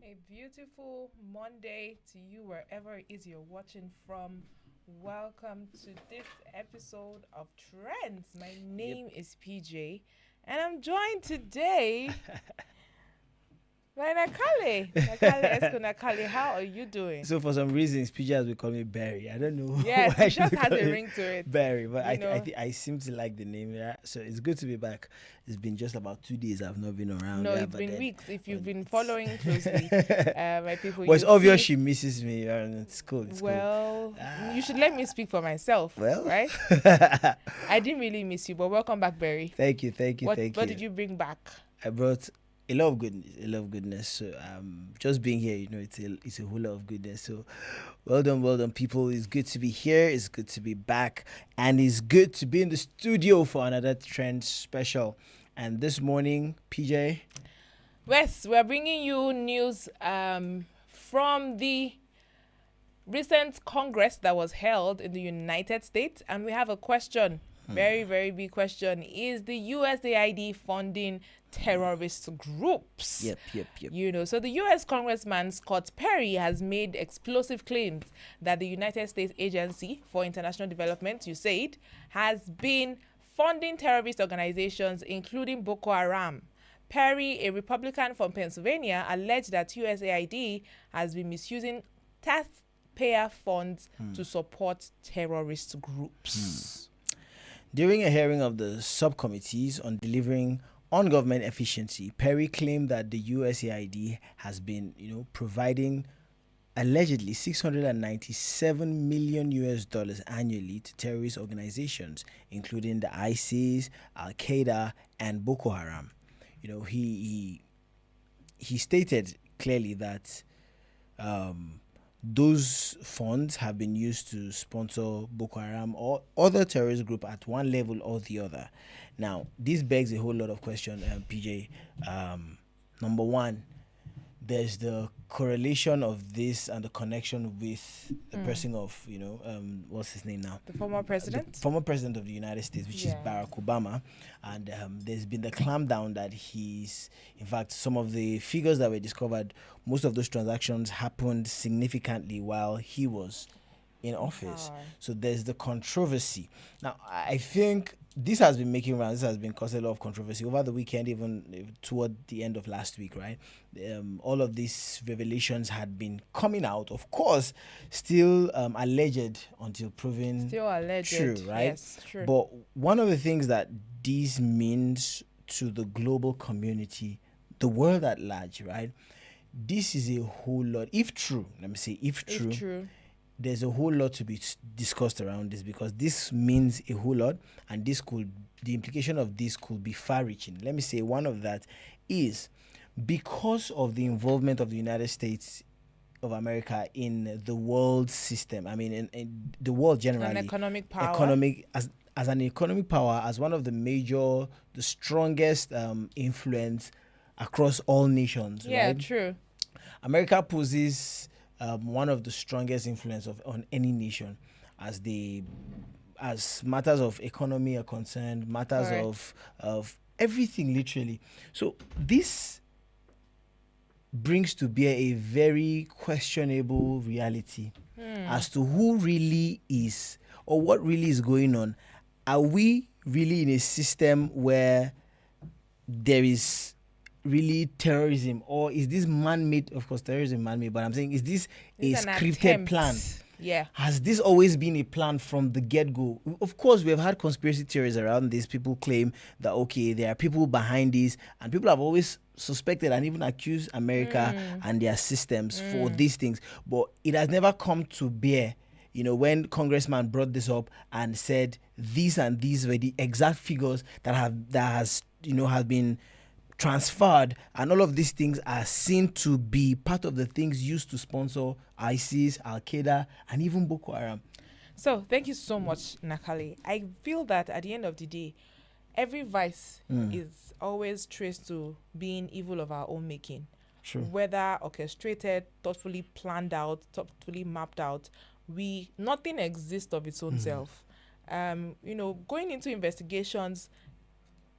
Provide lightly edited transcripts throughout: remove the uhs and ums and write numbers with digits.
A beautiful Monday to you, wherever it is you're watching from. Welcome to this episode of Trends. My Yep. name is PJ, and I'm joined today by Nakale. Nakale Esko Nakale, how are you doing? So for some reasons, PJ has been calling me Barry. I don't know Yes, why it she's just been has a calling me ring to it. Barry, but You know, I seem to like the name. Yeah, so it's good to be back. It's been just about 2 days I've not been around. no, Yeah, it's but been then weeks. If but you've been it's following closely, my people, well, it's you obvious see. she misses me, and it's cool. It's cool. Well, you should let me Ah, speak for myself, well, right? I didn't really miss you, but welcome back, Barry. thank you, thank you, thank What you. did you bring back? I brought a lot of goodness, a lot of goodness. So just being here, it's a whole lot of goodness. So well done, people. It's good to be here. It's good to be back, and it's good to be in the studio for another trend special. And this morning, PJ, Yes, we're bringing you news from the recent Congress that was held in the United States, and we have a question. Very, very big question. Is the USAID funding terrorist groups? yep. So the US Congressman Scott Perry has made explosive claims that the United States Agency for International Development, USAID, has been funding terrorist organizations, including Boko Haram. Perry, a Republican from Pennsylvania, alleged that USAID has been misusing taxpayer funds to support terrorist groups. during a hearing of the subcommittees on delivering on government efficiency, Perry claimed that the USAID has been, providing allegedly 697 million US dollars annually to terrorist organizations, including the ISIS, Al Qaeda, and Boko Haram. He stated clearly that um, those funds have been used to sponsor Boko Haram or other terrorist group at one level or the other. Now, this begs a whole lot of questions, PJ. Number one, there's the correlation of this and the connection with the person of, what's his name now? The former The president? former president of the United States, which is Yeah. Barack Obama. And there's been the clampdown that in fact, some of the figures that were discovered, most of those transactions happened significantly while he was in office. Power. So there's the controversy. Now, I think this has been making rounds. This has been causing a lot of controversy over the weekend, even toward the end of last week, right? All of these revelations had been coming out, of course, still alleged until proven Still alleged. true, right? Yes, true. But one of the things that this means to the global community, the world at large, right? This is a whole lot. If true, let me say, if If true, true. there's a whole lot to be discussed around this because this means a whole lot, and the implication of this could be far-reaching. Let me say one of that is because of the involvement of the United States of America in the world system. I mean, in the world generally, An economic power. economic as an economic power, as one of the strongest influence across all nations, Yeah, right? true. America poses one of the strongest influence on any nation as matters of economy are concerned, matters Correct. of everything literally. So this brings to bear a very questionable reality as to who really is or what really is going on. Are we really in a system where there is really terrorism, or is this man-made? Of course, terrorism man-made, but I'm saying, is this a It's an scripted attempt. plan? Yeah. Has this always been a plan from the get-go? Of course, we have had conspiracy theories around this. People claim that, okay, there are people behind this, and people have always suspected and even accused America and their systems for these things, but it has never come to bear. When Congressman brought this up and said these and these were the exact figures have been transferred, and all of these things are seen to be part of the things used to sponsor ISIS, Al Qaeda, and even Boko Haram. So thank you so much, Nakali. I feel that at the end of the day, every vice is always traced to being evil of our own making. True. Whether orchestrated, thoughtfully planned out, thoughtfully mapped out, nothing exists of its own self. Going into investigations,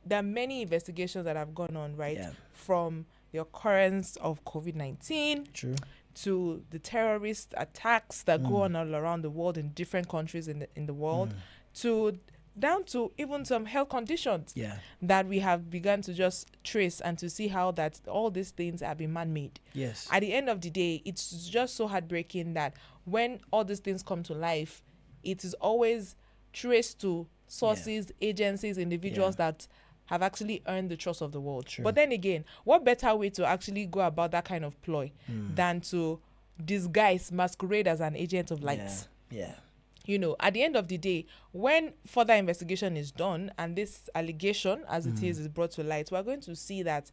there are many investigations that have gone on, right? Yeah. From the occurrence of COVID-19, True. to the terrorist attacks that go on all around the world in different countries in the world, to down to even some health conditions that we have begun to just trace and to see how that all these things have been man-made. Yes. At the end of the day, it's just so heartbreaking that when all these things come to life, it is always traced to sources, agencies, individuals that have actually earned the trust of the world. True. But then again, what better way to actually go about that kind of ploy than to disguise, masquerade as an agent of light? Yeah. You know, at the end of the day, when further investigation is done and this allegation, as it is brought to light, we're going to see that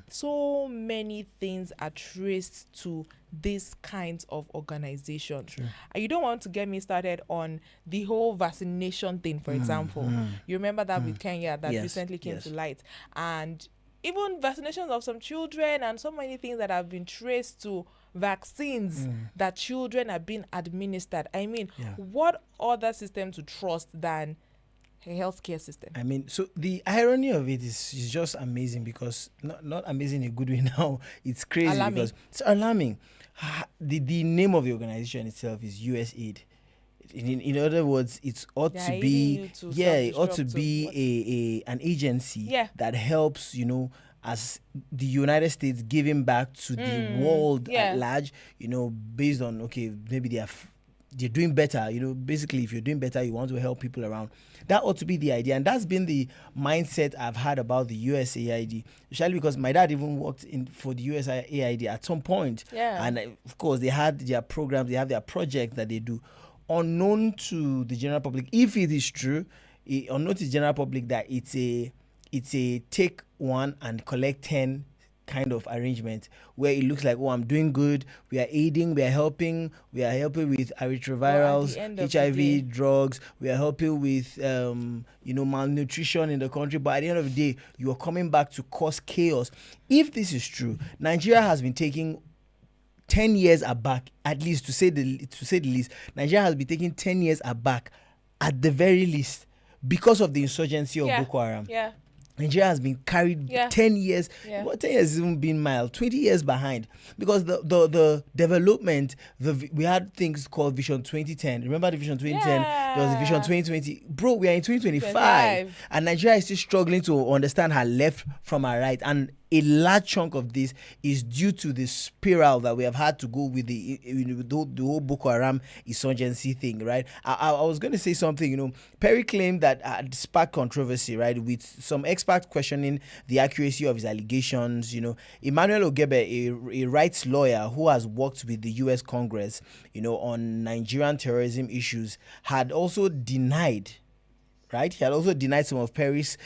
so many things are traced to these kinds of organizations. True. And you don't want to get me started on the whole vaccination thing, for example. You remember that with Kenya that recently came to light. And even vaccinations of some children and so many things that have been traced to vaccines that children are being administered. I mean, what other system to trust than a healthcare system? I mean, so the irony of it is just amazing, because not amazing in a good way now. It's crazy Alarming. because it's alarming. The name of the organization itself is USAID. In other words, it ought to be it ought to be an agency that helps, you know, as the United States giving back to the world at large, you know, based on, okay, maybe they're doing better, you know, basically if you're doing better, you want to help people around. That ought to be the idea. And that's been the mindset I've had about the USAID, especially because my dad even worked for the USAID at some point. Yeah. And of course, they had their programs, they have their projects that they do. Unknown to the general public, if it is true, unknown to the general public that it's a take one and collect 10 kind of arrangement where it looks like, oh, I'm doing good, we are aiding, we are helping with retrovirals, HIV, drugs, we are helping with malnutrition in the country, but at the end of the day, you are coming back to cause chaos. If this is true, Nigeria has been taking 10 years aback, at least to say the least. Nigeria has been taking 10 years aback at the very least because of the insurgency of Boko Haram. Nigeria has been carried 10 years. Well, 10 years has even been mild, 20 years behind. Because the development, we had things called Vision 2010. Remember the Vision 2010? There was a Vision 2020. Bro, we are in 2025. And Nigeria is still struggling to understand her left from her right. And a large chunk of this is due to the spiral that we have had to go with the whole Boko Haram insurgency thing, right? I was going to say something, you know, Perry claimed that sparked controversy, right, with some experts questioning the accuracy of his allegations. You know, Emmanuel Ogebe, a rights lawyer who has worked with the U.S. Congress, you know, on Nigerian terrorism issues, had also denied, right? He had also denied some of Perry's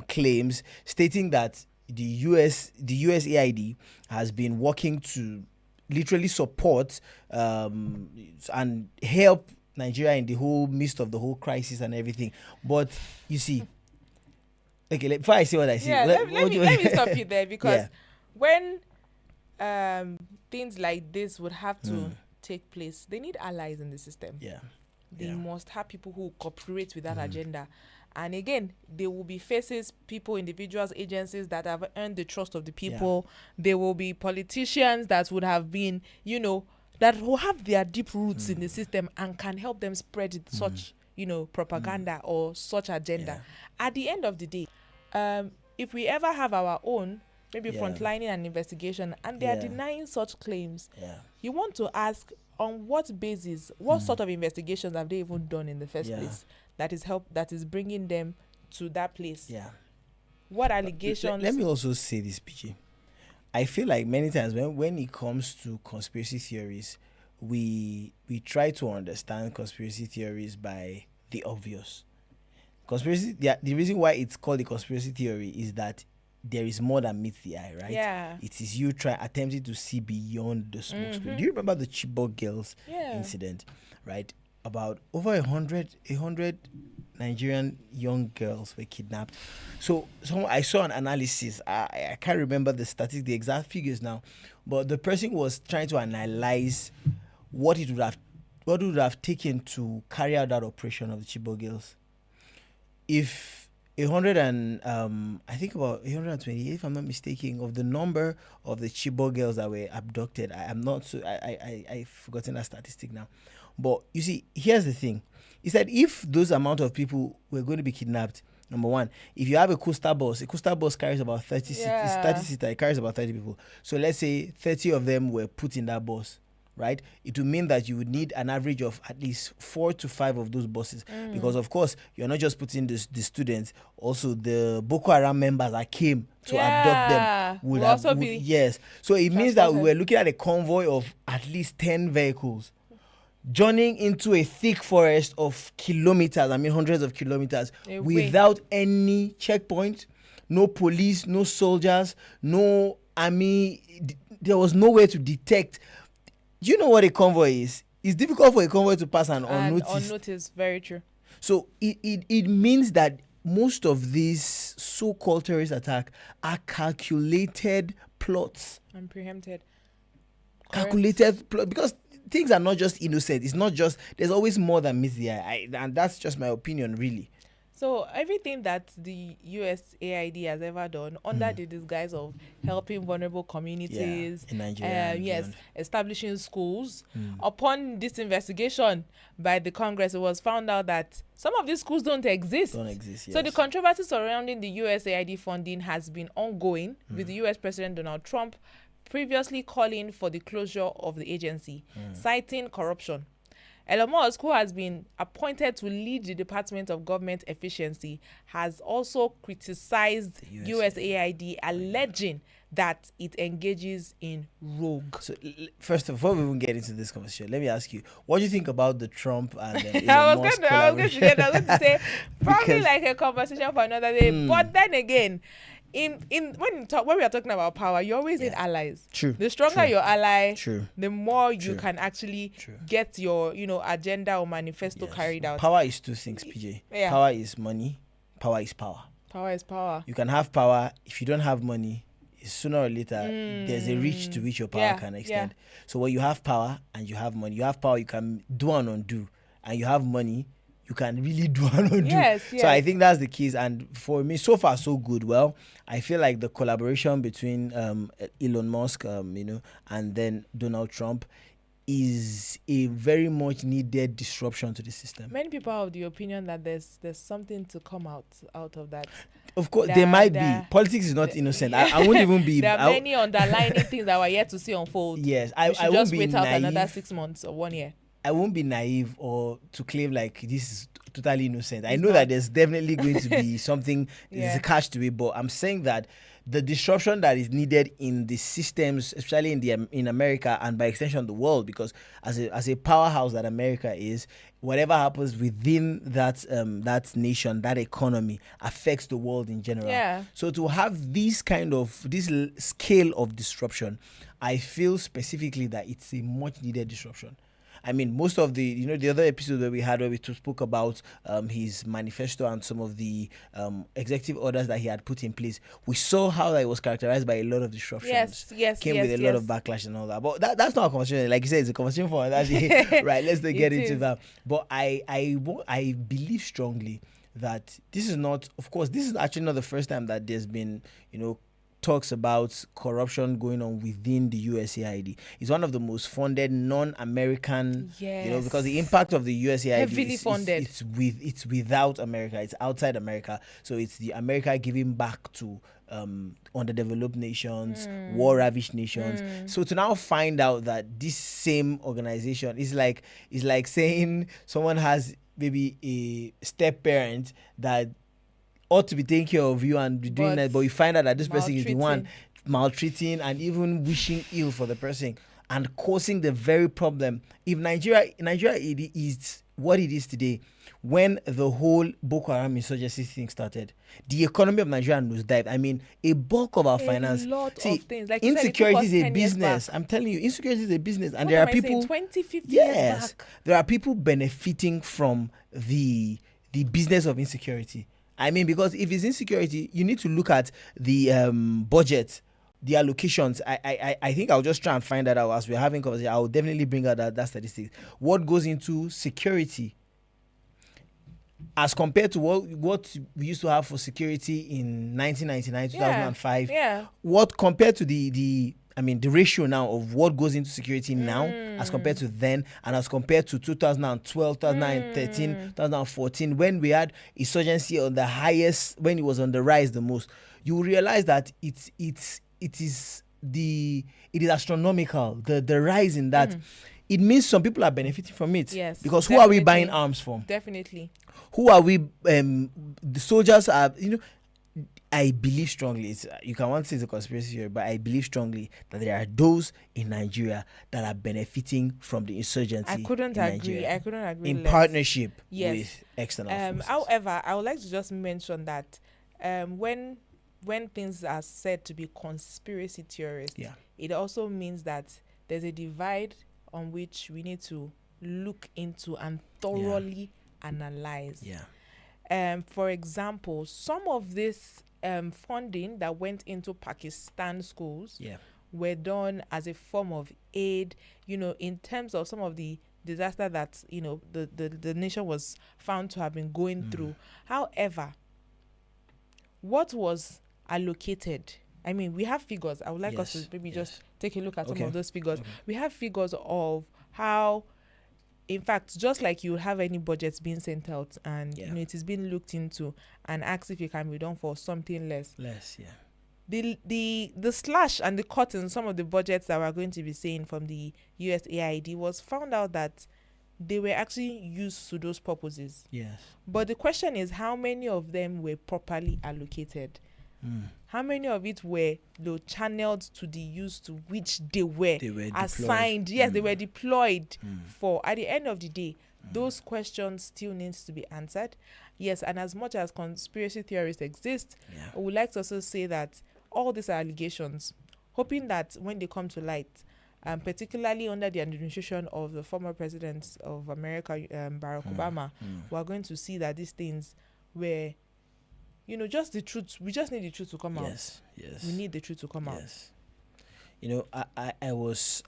claims, stating that the USAID has been working to literally support and help Nigeria in the whole midst of the whole crisis and everything. But you see, okay, before I say what I say, let me stop you there, because when things like this would have to take place, they need allies in the system. They must have people who cooperate with that agenda. And again, there will be faces, people, individuals, agencies that have earned the trust of the people. There will be politicians that would have been, you know, that will have their deep roots in the system and can help them spread such, you know, propaganda or such agenda. At the end of the day, if we ever have our own, maybe frontlining an investigation, and they are denying such claims, you want to ask, on what basis, what sort of investigations have they even done in the first place that is bringing them to that place? What allegations? Let me also say this, PG. I feel like many times when it comes to conspiracy theories, we try to understand conspiracy theories by the obvious. The reason why it's called a conspiracy theory is that there is more than meets the eye, right? It is you attempting to see beyond the smoke screen. Do you remember the Chibok girls incident, right? About over 100 Nigerian young girls were kidnapped. So I saw an analysis. I can't remember the exact figures now, but the person was trying to analyze what it would have taken to carry out that operation of the Chibok girls. If I think about 128, if I'm not mistaken, of the number of the Chibok girls that were abducted. I'm not so I've forgotten that statistic now. But you see, here's the thing. Is that if those amount of people were going to be kidnapped, number one, if you have a coastal bus carries about 30 seats, 30 seats, it carries about 30 people. So let's say 30 of them were put in that bus, right? It would mean that you would need an average of at least 4 to 5 of those buses, because of course you're not just putting the students, also the Boko Haram members that came to abduct them would also be yes. So it means that we were looking at a convoy of at least 10 vehicles journeying into a thick forest of kilometers, hundreds of kilometers, without any checkpoint, no police, no soldiers, no army. There was no way to detect. Do you know what a convoy is? It's difficult for a convoy to pass unnoticed. Very true. So it means that most of these so-called terrorist attacks are calculated plots. And preempted. Calculated plot, because things are not just innocent. It's not just, there's always more than meets the eye. And that's just my opinion, really. So everything that the USAID has ever done under the disguise of helping vulnerable communities, in Nigeria, yes, establishing schools, upon this investigation by the Congress, it was found out that some of these schools don't exist. Yes. So the controversy surrounding the USAID funding has been ongoing, with the US President Donald Trump previously calling for the closure of the agency, citing corruption. Elon Musk, who has been appointed to lead the Department of Government Efficiency, has also criticized USAID, alleging that it engages in rogue. So, first of all, before we even get into this conversation, let me ask you, what do you think about the Trump and I Elon was Musk going to say, probably like a conversation for another day. But then again, when we are talking about power, you always need allies. True. The stronger your ally, the more you can actually get your agenda or manifesto carried out. Power is two things, PJ. Power is money. Power is power. Power is power. You can have power. If you don't have money, sooner or later there's a reach to which your power can extend. So when you have power and you have money, you have power, you can do and undo, and you have money, you can really do and undo. Yes. So I think that's the keys. And for me, so far so good. Well, I feel like the collaboration between Elon Musk, and then Donald Trump is a very much needed disruption to the system. Many people are of the opinion that there's something to come out of that. Of course, there might be. Politics is not innocent. I won't even be. There are many underlying things that we're yet to see unfold. Yes, I won't just be wait out naive. another 6 months or 1 year. I won't be naive or to claim like this is totally innocent. I know that there's definitely going to be something, there's a catch to it, but I'm saying that the disruption that is needed in the systems, especially in America and by extension the world, because as a powerhouse that America is, whatever happens within that nation, that economy affects the world in general. Yeah. So to have this scale of disruption, I feel specifically that it's a much needed disruption. I mean, most of the other episode that we had where we spoke about his manifesto and some of the executive orders that he had put in place, we saw how it was characterized by a lot of disruptions. Came with a lot of backlash and all that. But that's not a conversation. Like you said, it's a conversation for another day. Right, let's not get into that. But I believe strongly that this is actually not the first time that there's been, talks about corruption going on within the USAID. It's one of the most funded non-American, because the impact of the USAID heavily funded. It's without America. It's outside America. So it's the America giving back to underdeveloped nations, war-ravaged nations. So to now find out that this same organization is like saying someone has maybe a step parent that ought to be taking care of you and be doing that, but you find out that this person is the one maltreating and even wishing ill for the person and causing the very problem. If Nigeria it is what it is today, when the whole Boko Haram insurgency thing started, the economy of Nigeria nosedived. I mean, a bulk of our finance. Of things. Like insecurity is a business. I'm telling you, insecurity is a business, and there are people. 20, 50 years back. There are people benefiting from the business of insecurity. I mean, because if it's insecurity, you need to look at the budget, the allocations. I think I'll just try and find that out as we're having conversation. I'll definitely bring out that statistic. What goes into security? as compared to what we used to have for security in 1999, 2005, Yeah. what compared to the ratio now of what goes into security now as compared to then, and as compared to 2012, 2013, 2014, when we had insurgency on the highest, when it was on the rise the most, you will realize that it is astronomical, the rise in that. It means some people are benefiting from it. Yes. Because who are we buying arms from? Definitely. Who are we? The soldiers are, I believe strongly, you can want to say it's a conspiracy theory, but I believe strongly that there are those in Nigeria that are benefiting from the insurgency. I couldn't agree in less. partnership Yes. with external forces. However, I would like to just mention that when things are said to be conspiracy theorists, it also means that there's a divide on which we need to look into and thoroughly analyze. For example, some of this funding that went into Pakistan schools were done as a form of aid, in terms of some of the disaster that, the nation was found to have been going through. However, what was allocated, I mean, we have figures. I would like us to maybe just take a look at some of those figures. We have figures of how, in fact, just like you have any budgets being sent out and it is being looked into and asked if it can be done for something less. The slash and the cut in some of the budgets that we're going to be seeing from the USAID was found out that they were actually used to those purposes. But the question is, how many of them were properly allocated? How many of it were channeled to the use to which they were assigned? Yes, they were deployed for. At the end of the day, those questions still needs to be answered. Yes, and as much as conspiracy theorists exist, I would like to also say that all these allegations, hoping that when they come to light, particularly under the administration of the former president of America, Barack Obama, we're going to see that these things were, just the truth. We just need the truth to come out. Yes. We need the truth to come out. I was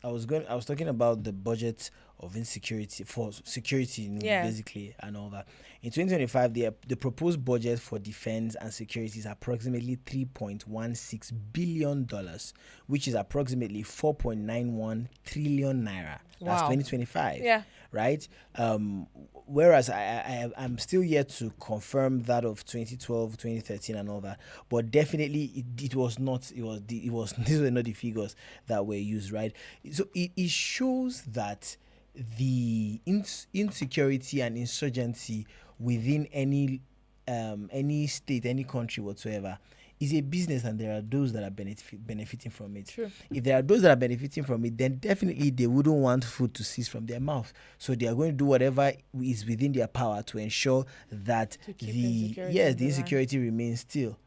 talking about the budget of insecurity for security, basically, and all that. In 2025, the proposed budget for defense and security is approximately $3.16 billion, which is approximately 4.91 trillion naira. That's 2025. Right? Whereas I'm still yet to confirm that of 2012, 2013 and all that, but definitely it was not, these were not the figures that were used, right? So it shows that the insecurity and insurgency within any state, any country whatsoever, is a business, and there are those that are benefiting from it. True. If there are those that are benefiting from it, then definitely they wouldn't want food to cease from their mouth. So they are going to do whatever is within their power to ensure that the insecurity remains still.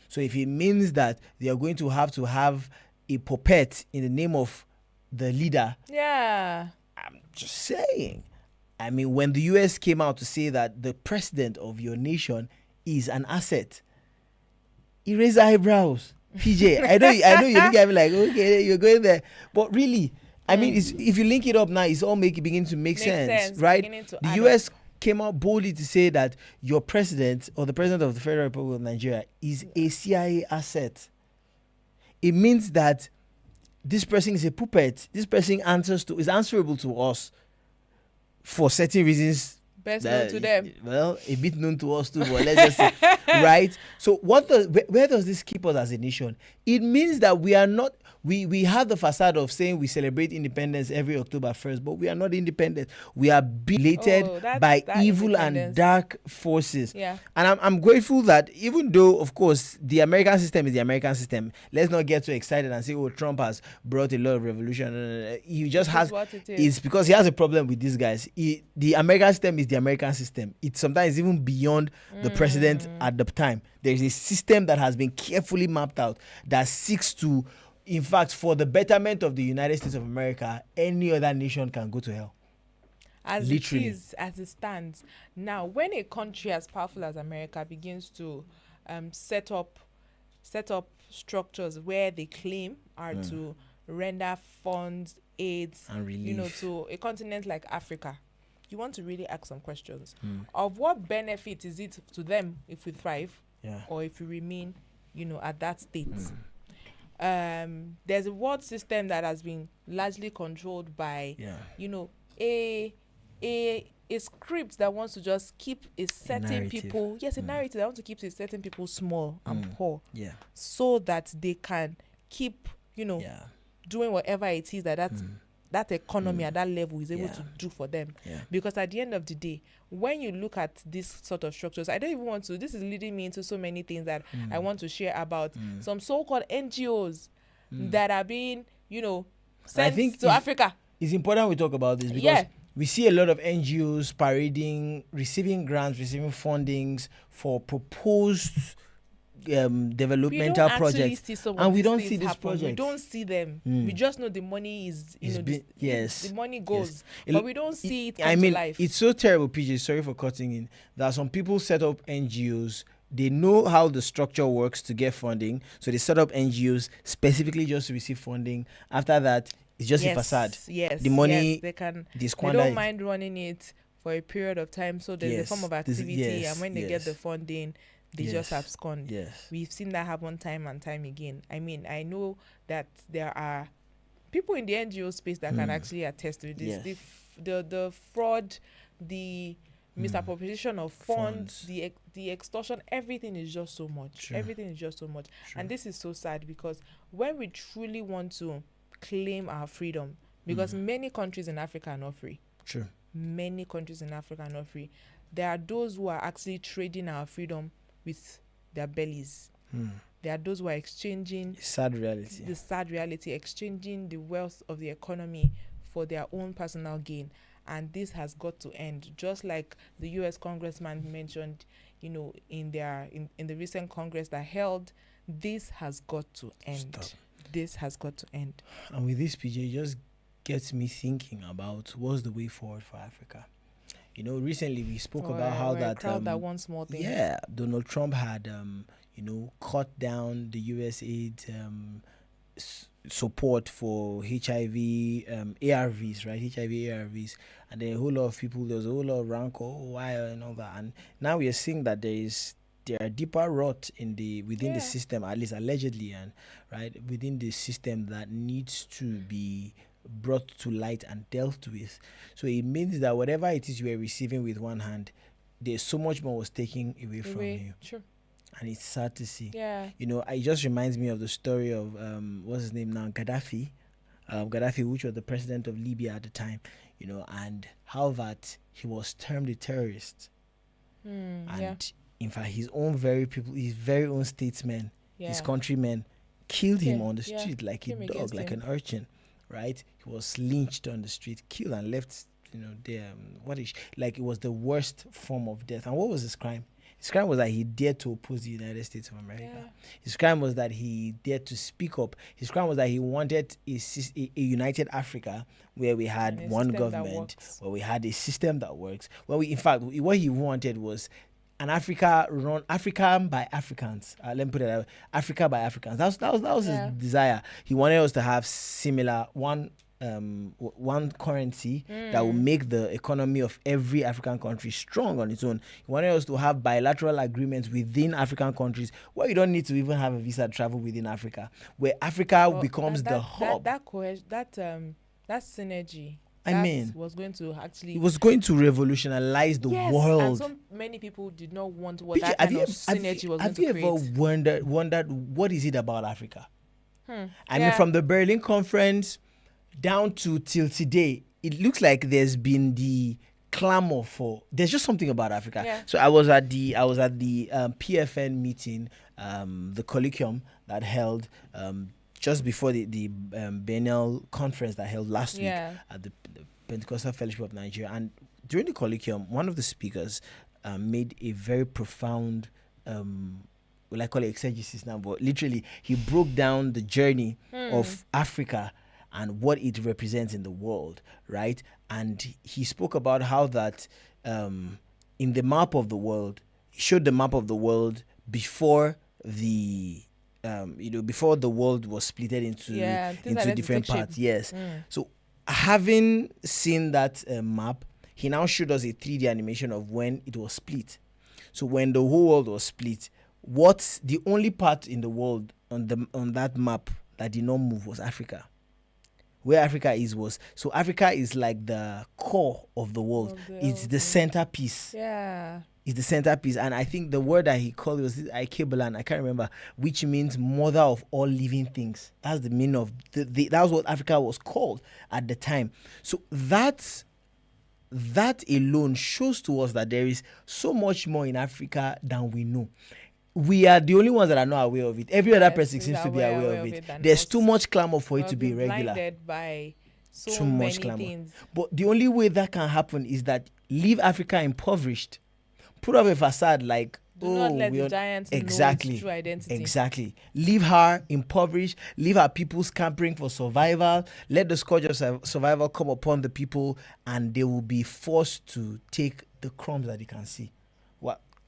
So if it means that they are going to have a puppet in the name of the leader, I'm just saying. I mean, when the US came out to say that the president of your nation is an asset, he raised eyebrows. PJ, I know you look at me like, okay, you're going there, but really, I mean, if you link it up now, it's all beginning to make sense, right? The US came out boldly to say that your president, or the president of the Federal Republic of Nigeria, is a CIA asset. It means that this person is a puppet. This person is answerable to us for certain reasons. Best known to them. Well, a bit known to us too, but let's just say, right? So where does this keep us as a nation? It means that we are not, we have the facade of saying we celebrate independence every October 1st, but we are not independent. We are belated by evil and dark forces. Yeah. And I'm grateful that, even though, of course, the American system is the American system, let's not get too excited and say, oh, Trump has brought a lot of revolution. He just has, it's because he has a problem with these guys. The American system is the American system. It's sometimes even beyond the president at the time. There is a system that has been carefully mapped out that seeks to, in fact, for the betterment of the United States of America, any other nation can go to hell. As literally. It is, as it stands. Now, when a country as powerful as America begins to set up structures where they claim are to render funds, aids, and relief, to a continent like Africa, you want to really ask some questions of what benefit is it to them if we thrive, or if we remain, at that state. There's a world system that has been largely controlled by, a script that wants to just keep a certain people, a narrative that wants to keep a certain people small and poor, so that they can keep, doing whatever it is that economy at that level is able to do for them. Because at the end of the day, when you look at this sort of structures, I don't even want to, this is leading me into so many things that I want to share about some so-called NGOs that are being, sent to Africa. It's important we talk about this because we see a lot of NGOs parading, receiving grants, receiving fundings for proposed developmental projects, and we don't see this project. We don't see them. We just know the money is, the money goes, but we don't see it come to life. It's so terrible, PJ. Sorry for cutting in. That some people set up NGOs. They know how the structure works to get funding, so they set up NGOs specifically just to receive funding. After that, it's just a facade. The money they don't mind running it for a period of time, so there's a form of activity, and when they get the funding, they just abscond. We've seen that happen time and time again. I mean, I know that there are people in the NGO space that can actually attest to this. The fraud, the misappropriation of funds, the extortion, everything is just so much. Everything is just so much. And this is so sad, because when we truly want to claim our freedom, because many countries in Africa are not free. Many countries in Africa are not free. There are those who are actually trading our freedom with their bellies. There are those who are exchanging the sad reality, exchanging the wealth of the economy for their own personal gain. And this has got to end. Just like the US congressman mentioned, in the recent Congress that held, this has got to end. This has got to end. And with this, PJ, it just gets me thinking about what's the way forward for Africa. Recently we spoke about how that wants more things. Donald Trump had cut down the USAID support for HIV ARVs, right? HIV ARVs, and then a whole lot of people. There was a whole lot of rancor, why and all that. And now we are seeing that there are deeper rot within the system, at least allegedly, and within the system that needs to be brought to light and dealt with. So it means that whatever it is you are receiving with one hand, there's so much more was taken away from you. And it's sad to see. It just reminds me of the story of what's his name now, Gaddafi, which was the president of Libya at the time, and how that he was termed a terrorist. And in fact, his very own statesmen, his countrymen, killed him on the street like a dog, like an urchin. Right, he was lynched on the street, killed, and left. It was the worst form of death. And what was his crime? His crime was that he dared to oppose the United States of America. His crime was that he dared to speak up. His crime was that he wanted a united Africa where we had one government, where we had a system that works. What he wanted was an Africa run African by Africans. Let me put it that way. Africa by Africans. That was his desire. He wanted us to have similar one currency that will make the economy of every African country strong on its own. He wanted us to have bilateral agreements within African countries where you don't need to even have a visa to travel within Africa, where Africa becomes the hub. That synergy. Was going to actually... It was going to revolutionize the world. And so many people did not want what that kind of synergy was going to create. Have you ever wondered what is it about Africa? I mean, from the Berlin Conference down till today, it looks like there's been the clamor for... There's just something about Africa. So I was at the PFN meeting, the colloquium that held... just before the Biennial conference that held last week at the Pentecostal Fellowship of Nigeria. And during the colloquium, one of the speakers made a very profound, I call it exegesis now, but literally he broke down the journey of Africa and what it represents in the world, right? And he spoke about how that in the map of the world, he showed the map of the world before before the world was split into different parts. So having seen that map, he now showed us a 3D animation of when it was split. So when the whole world was split, what's the only part in the world on that map that did not move was Africa. Where Africa was, so Africa is like the core of the world. It's the centerpiece. Yeah. It's the centerpiece. And I think the word that he called was Ikebulan, I can't remember, which means mother of all living things. That's the meaning of that was what Africa was called at the time. So that alone shows to us that there is so much more in Africa than we know. We are the only ones that are not aware of it. Every other person seems to be aware of it. There's too much clamor for it to be regular. Blinded by too much many clamor. things. But the only way that can happen is that leave Africa impoverished. Put up a facade like, do not let the giants know its true identity. Exactly. Leave her impoverished. Leave her people scampering for survival. Let the scourge of survival come upon the people, and they will be forced to take the crumbs that they can see.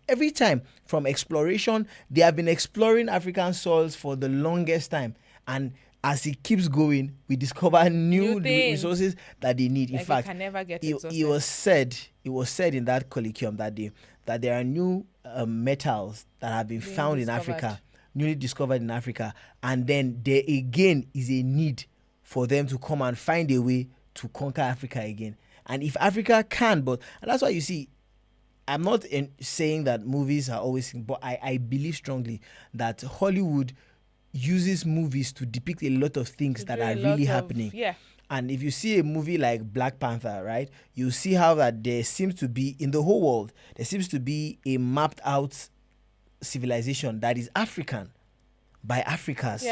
Every time from exploration, they have been exploring African soils for the longest time. And as it keeps going, we discover new resources that they need. Like in fact, can never get it was said in that colloquium that day that there are new metals that have been found in Africa, newly discovered in Africa. And then there again is a need for them to come and find a way to conquer Africa again. And if Africa can, and that's why you see, I'm not saying that movies are always, but I believe strongly that Hollywood uses movies to depict a lot of things that are really happening. Yeah. And if you see a movie like Black Panther, right, you see how that there seems to be, in the whole world, there seems to be a mapped out civilization that is African, by Africans,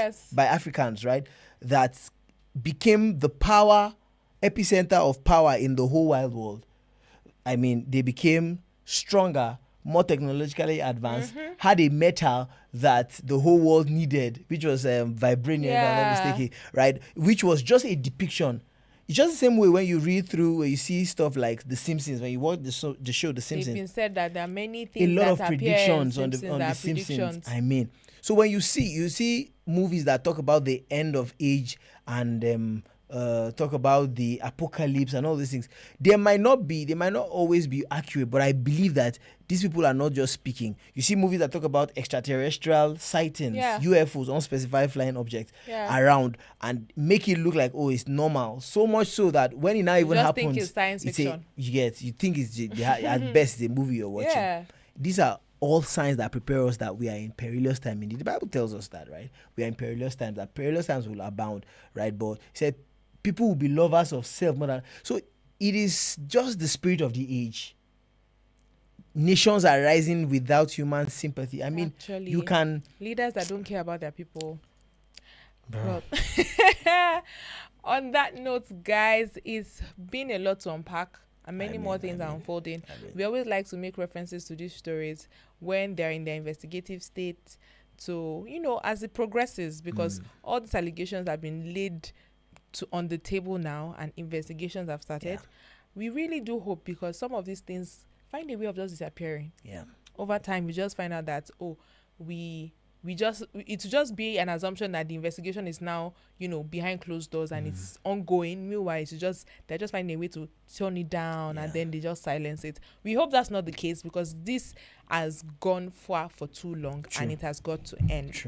right, that became the epicenter of power in the whole wide world. I mean, they became stronger, more technologically advanced, had a metal that the whole world needed, which was vibranium, if I'm not mistaken, right? Which was just a depiction. It's just the same way when you read through, where you see stuff like The Simpsons, when you watch the show The Simpsons. It's been said that there are many things, a lot of predictions on the Simpsons. I mean, so when you see movies that talk about the end of age and talk about the apocalypse and all these things, they might not always be accurate, but I believe that these people are not just speaking. You see movies that talk about extraterrestrial sightings, UFOs, unspecified flying objects around, and make it look like, it's normal. So much so that when it now even happens, think it's science fiction. You think it's at best the movie you're watching. Yeah. These are all signs that prepare us that we are in perilous time. Indeed, the Bible tells us that, right? We are in perilous times, that perilous times will abound, right? But he said people will be lovers of self more than. So it is just the spirit of the age. Nations are rising without human sympathy. I mean, actually, you can leaders that don't care about their people. But on that note, guys, it's been a lot to unpack, and many more things are unfolding. We always like to make references to these stories when they're in their investigative state, to as it progresses, because all these allegations have been laid on the table now, and investigations have started. We really do hope, because some of these things find a way of just disappearing. Over time, we just find out that it will just be an assumption that the investigation is now behind closed doors and it's ongoing. Meanwhile, they're just finding a way to turn it down and then they just silence it. We hope that's not the case, because this has gone far for too long. And it has got to end.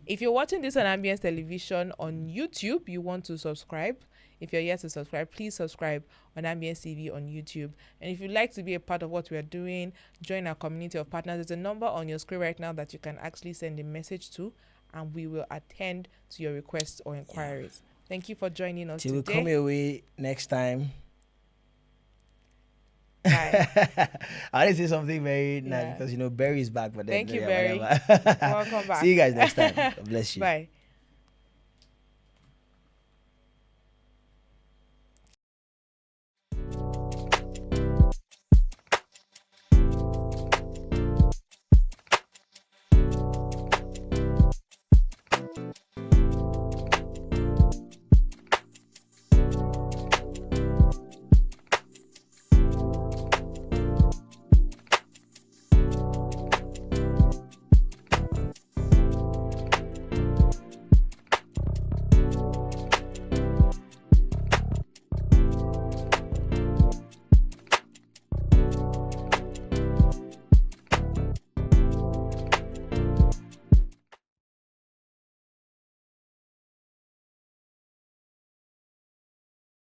If you're watching this on Ambience Television on YouTube, you want to subscribe. If you're yet to subscribe, please subscribe on Ambience TV on YouTube. And if you'd like to be a part of what we are doing, join our community of partners. There's a number on your screen right now that you can actually send a message to, and we will attend to your requests or inquiries. Thank you for joining us today. Till we come your way next time. Bye. I want to say something very nice, because Barry is back. But thank you, Barry. Welcome back. See you guys next time. God bless you. Bye.